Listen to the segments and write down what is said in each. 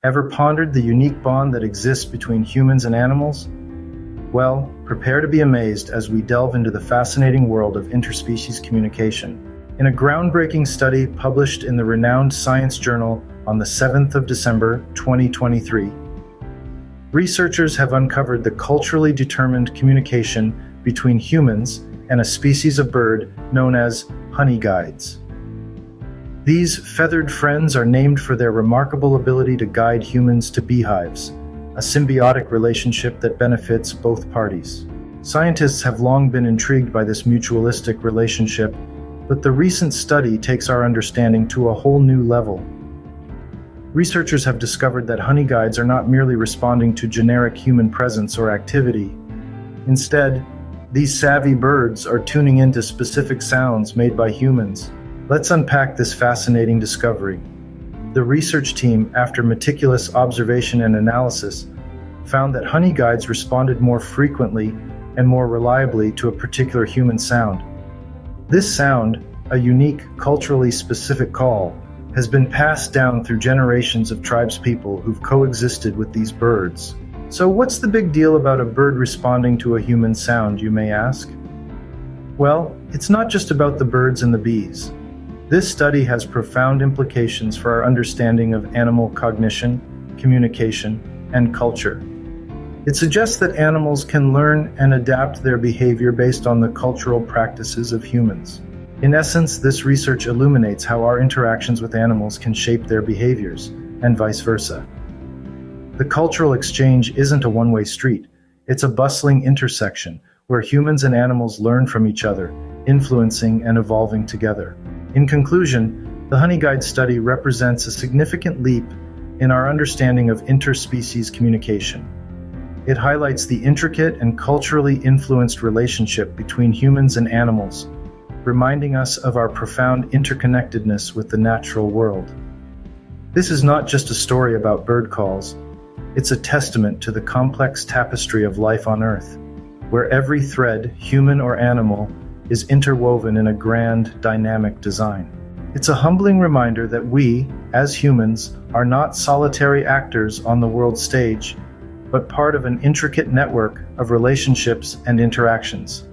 Ever pondered the unique bond that exists between humans and animals? Well, prepare to be amazed as we delve into the fascinating world of interspecies communication. In a groundbreaking study published in the renowned science journal on the 7th of December, 2023, researchers have uncovered the culturally determined communication between humans and a species of bird known as honeyguides. These feathered friends are named for their remarkable ability to guide humans to beehives, a symbiotic relationship that benefits both parties. Scientists have long been intrigued by this mutualistic relationship, but the recent study takes our understanding to a whole new level. Researchers have discovered that honeyguides are not merely responding to generic human presence or activity. Instead, these savvy birds are tuning into specific sounds made by humans. Let's unpack this fascinating discovery. The research team, after meticulous observation and analysis, found that honeyguides responded more frequently and more reliably to a particular human sound. This sound, a unique, culturally specific call, has been passed down through generations of tribespeople who've coexisted with these birds. So what's the big deal about a bird responding to a human sound, you may ask? Well, it's not just about the birds and the bees. This study has profound implications for our understanding of animal cognition, communication, and culture. It suggests that animals can learn and adapt their behavior based on the cultural practices of humans. In essence, this research illuminates how our interactions with animals can shape their behaviors, and vice versa. The cultural exchange isn't a one-way street. It's a bustling intersection where humans and animals learn from each other, influencing and evolving together. In conclusion, the Honeyguide study represents a significant leap in our understanding of interspecies communication. It highlights the intricate and culturally influenced relationship between humans and animals, reminding us of our profound interconnectedness with the natural world. This is not just a story about bird calls. It's a testament to the complex tapestry of life on Earth, where every thread, human or animal, is interwoven in a grand, dynamic design. It's a humbling reminder that we, as humans, are not solitary actors on the world stage, but part of an intricate network of relationships and interactions.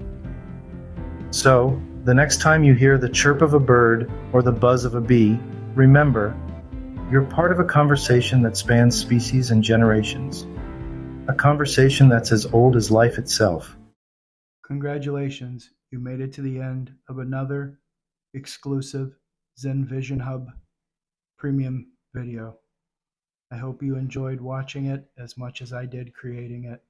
So, the next time you hear the chirp of a bird or the buzz of a bee, remember, you're part of a conversation that spans species and generations. A conversation that's as old as life itself. Congratulations, you made it to the end of another exclusive ZenVisionHub premium video. I hope you enjoyed watching it as much as I did creating it.